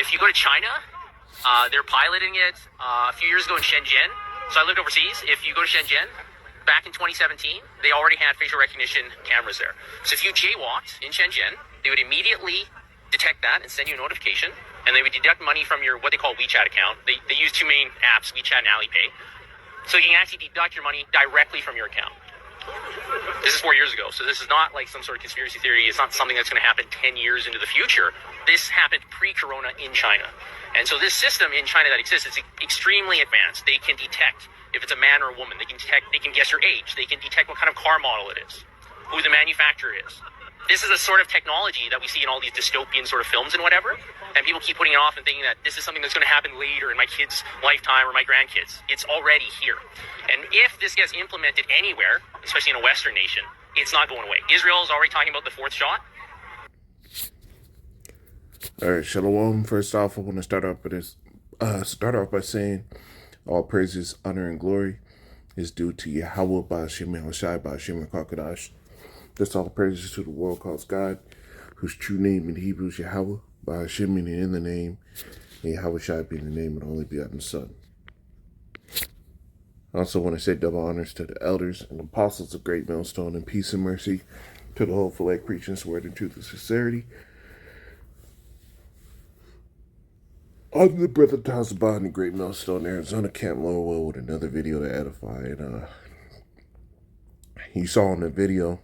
If you go to China, they're piloting it a few years ago in Shenzhen. So I lived overseas. If you go to Shenzhen, back in 2017, they already had facial recognition cameras there. So if you jaywalked in Shenzhen, they would immediately detect that and send you a notification, and they would deduct money from your what they call WeChat account. They use two main apps, WeChat and Alipay. So you can actually deduct your money directly from your account. This is 4 years ago, so this is not like some sort of conspiracy theory. It's not something that's going to happen 10 years into the future. This happened pre-corona in China. And so this system in China that exists is extremely advanced. They can detect if it's a man or a woman. They can guess your age. They can detect what kind of car model it is, who the manufacturer is. This is a sort of technology that we see in all these dystopian sort of films and whatever. And people keep putting it off and thinking that this is something that's going to happen later in my kids' lifetime or my grandkids. It's already here. And if this gets implemented anywhere, especially in a Western nation, it's not going away. Israel is already talking about the fourth shot. All right, Shalom. First off, I want to start off by saying all praises, honor, and glory is due to Yahweh Ba'ashem Yahushai Ba'ashem Kakadash. That's all praises to the world calls God, whose true name in Hebrew is Yahweh Ba'ashem, meaning in the name, and Yahushai being the name of the only begotten Son. I also want to say double honors to the elders and apostles of Great Millstone, and peace and mercy to the whole elect preaching the word in truth and sincerity. I'm the brother Tazabah in the Great Millstone, Arizona, Camp Lowell, with another video to edify. And you saw in the video,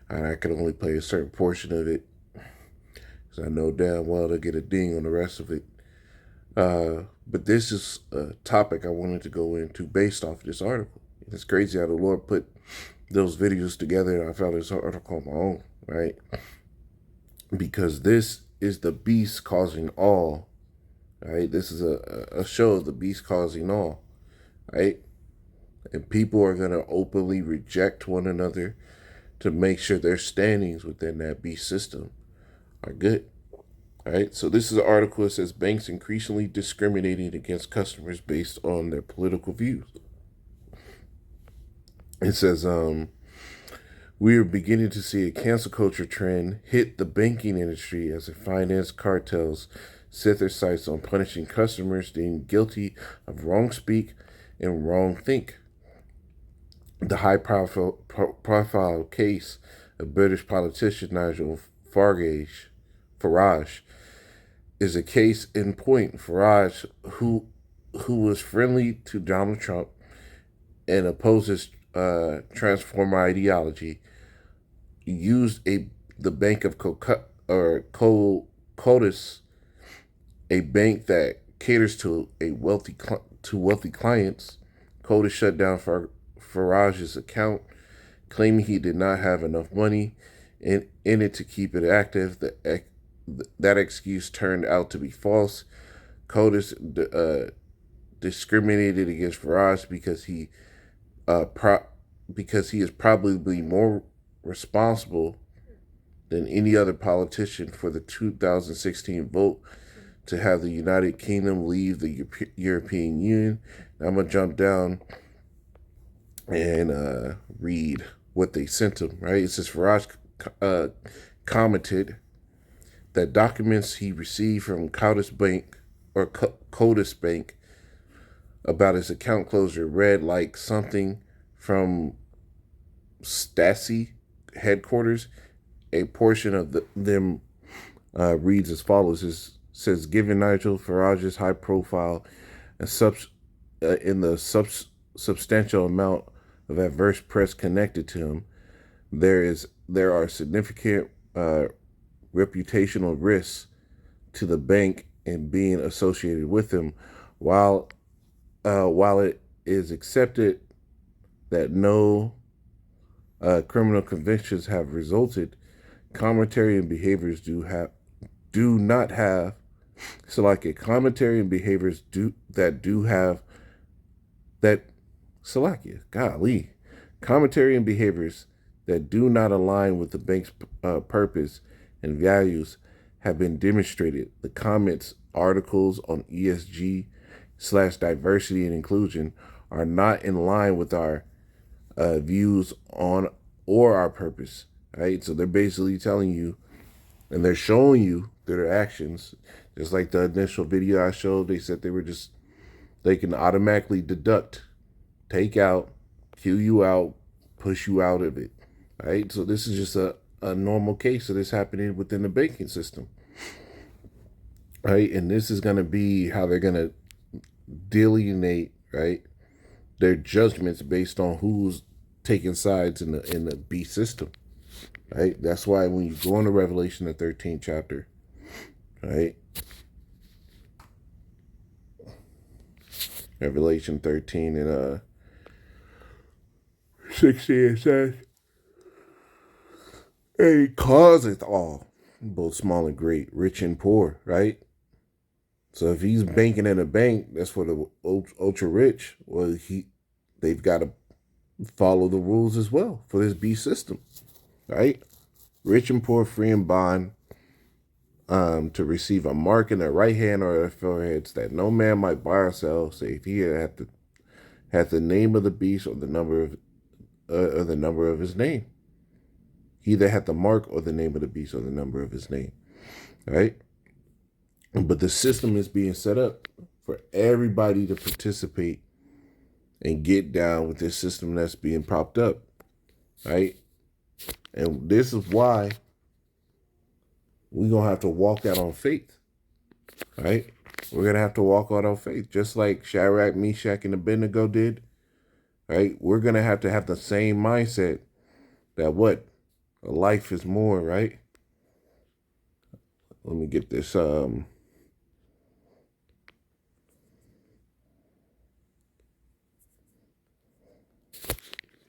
and I can only play a certain portion of it, because I know damn well to get a ding on the rest of it. But this is a topic I wanted to go into based off of this article. It's crazy how the Lord put those videos together, and I found this article on my own, right? Because this is the beast causing all, right? This is a show of the beast causing all, right? And people are going to openly reject one another to make sure their standings within that beast system are good. All right, so this is an article that says banks increasingly discriminating against customers based on their political views. It says, we are beginning to see a cancel culture trend hit the banking industry as the finance cartels set their sights on punishing customers deemed guilty of wrong speak and wrong think. The high-profile case of British politician Nigel Farage is a case in point. Farage, who was friendly to Donald Trump and opposes transformer ideology, used the Bank of CODIS, a bank that caters to wealthy clients. CODIS shut down Farage's account, claiming he did not have enough money in it to keep it active. That excuse turned out to be false. CODIS discriminated against Farage because he is probably more responsible than any other politician for the 2016 vote to have the United Kingdom leave the European Union. Now I'm going to jump down and read what they sent him, right? It says Farage commented that documents he received from CODIS Bank about his account closure read like something from Stasi headquarters. A portion of them reads as follows. It says, given Nigel Farage's high profile and substantial amount of adverse press connected to him, there are significant reputational risks to the bank in being associated with him. While it is accepted that no criminal convictions have resulted, commentary and behaviors commentary and behaviors that do not align with the bank's purpose and values have been demonstrated. The comments, articles on ESG/diversity and inclusion are not in line with our views on or our purpose, right? So they're basically telling you, and they're showing you through their actions. Just like the initial video I showed, they said they can automatically deduct, take out, kill you out, push you out of it. Right? So this is just a normal case of this happening within the banking system. Right? And this is going to be how they're going to delineate, right, their judgments based on who's taking sides in the beast system. Right? That's why when you go into Revelation, the 13th chapter, right? Revelation 13 and 16, it says, "He causeth all, both small and great, rich and poor," right? So if he's banking in a bank, that's for the ultra rich. Well, they've got to follow the rules as well for this beast system, right? Rich and poor, free and bond, to receive a mark in their right hand or their foreheads, that no man might buy or sell, save he hath the name of the beast or the number of his name. He that hath the mark or the name of the beast or the number of his name. Right? But the system is being set up for everybody to participate and get down with this system that's being propped up. Right? And this is why we're going to have to walk out on faith. Right? We're going to have to walk out on faith. Just like Shadrach, Meshach, and Abednego did. Right? We're going to have the same mindset that what? Life is more, right? Let me get this. Let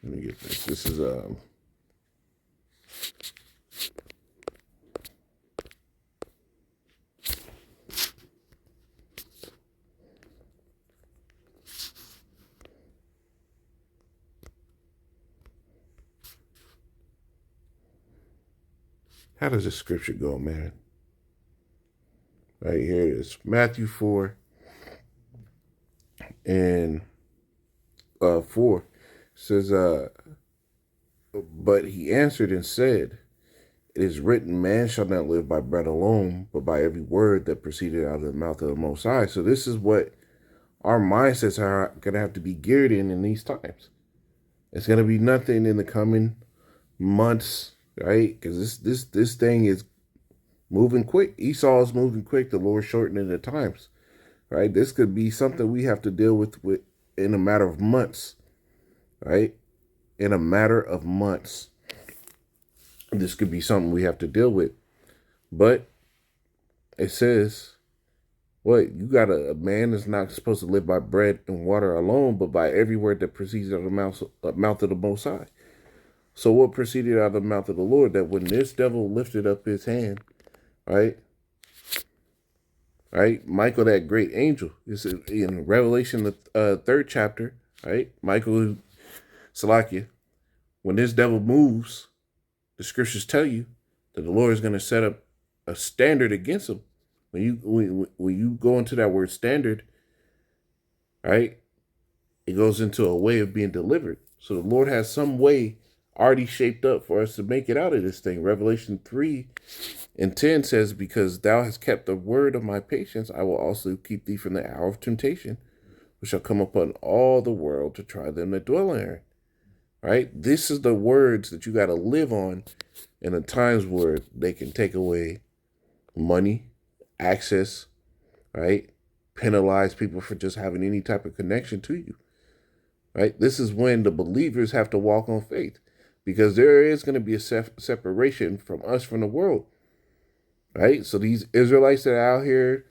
me get this. This is how does this scripture go, man? Right here it is. Matthew 4 and 4 says, "But he answered and said, It is written, man shall not live by bread alone, but by every word that proceeded out of the mouth of the Most High." So this is what our mindsets are going to have to be geared in these times. It's going to be nothing in the coming months, right? Because this thing is moving quick. Esau is moving quick. The Lord shortening the times, right? This could be something we have to deal with in a matter of months, right? In a matter of months. This could be something we have to deal with. But it says, what? You got a man is not supposed to live by bread and water alone, but by every word that proceeds out of the mouth of the Most High. So what proceeded out of the mouth of the Lord? That when this devil lifted up his hand, right? Right? Michael, that great angel, is in Revelation, the 3rd chapter, right? Michael, Salakia, when this devil moves, the scriptures tell you that the Lord is going to set up a standard against him. When you go into that word standard, right, it goes into a way of being delivered. So the Lord has some way already shaped up for us to make it out of this thing. Revelation 3 and 10 says, "Because thou hast kept the word of my patience, I will also keep thee from the hour of temptation, which shall come upon all the world to try them that dwell therein." Right? This is the words that you got to live on in the times where they can take away money, access, right? Penalize people for just having any type of connection to you. Right? This is when the believers have to walk on faith, because there is going to be a separation from us from the world. Right? So these Israelites that are out here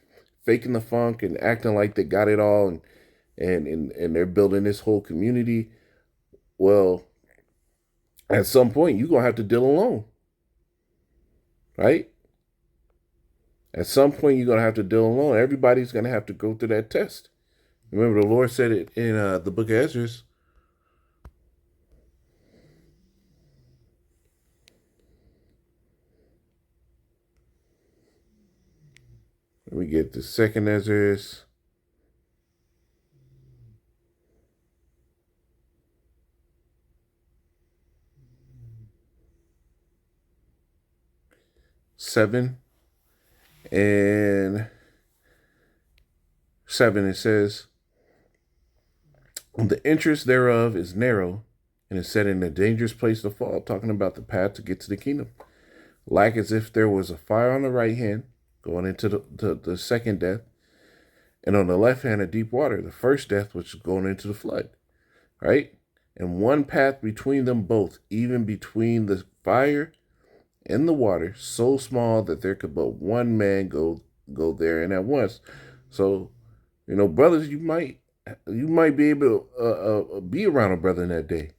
faking the funk and acting like they got it all, and they're building this whole community. Well, at some point, you're going to have to deal alone. Right? At some point, you're going to have to deal alone. Everybody's going to have to go through that test. Remember, the Lord said it in the book of Ezra. Let me get the 2nd Ezra. 7 And 7, it says, the interest thereof is narrow and is set in a dangerous place to fall, talking about the path to get to the kingdom. Like as if there was a fire on the right hand going into the second death, and on the left hand a deep water, the first death, which is going into the flood, right? And one path between them both, even between the fire and the water, so small that there could but one man go there and at once. So, brothers, you might be able to be around a brother in that day,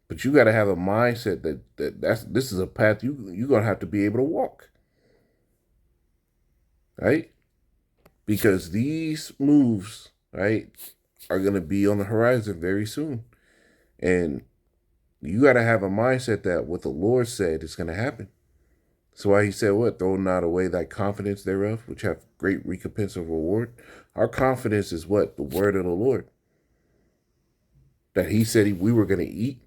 but you got to have a mindset this is a path you're gonna have to be able to walk, right? Because these moves, right, are gonna be on the horizon very soon, and you got to have a mindset that what the Lord said is gonna happen. That's why He said, "What? Throw not away thy confidence thereof, which have great recompense of reward." Our confidence is what? The word of the Lord. That He said we were going to eat.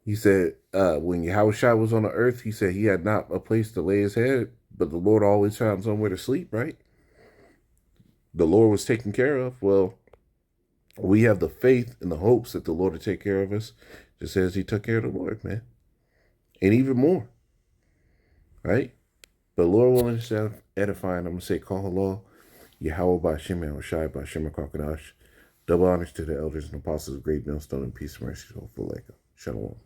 He said when Yahushua was on the earth, He said He had not a place to lay His head, but the Lord always found somewhere to sleep, right? The Lord was taken care of. Well, we have the faith and the hopes that the Lord will take care of us, just as He took care of the Lord, man. And even more, right? But Lord willing to edifying, I'm going to say, call Allah, Yahweh Ba'Shem Yahushai Ba'Shem HaKadosh. Double honors to the elders and apostles of Great Millstone, and peace and mercy to all full Shalom.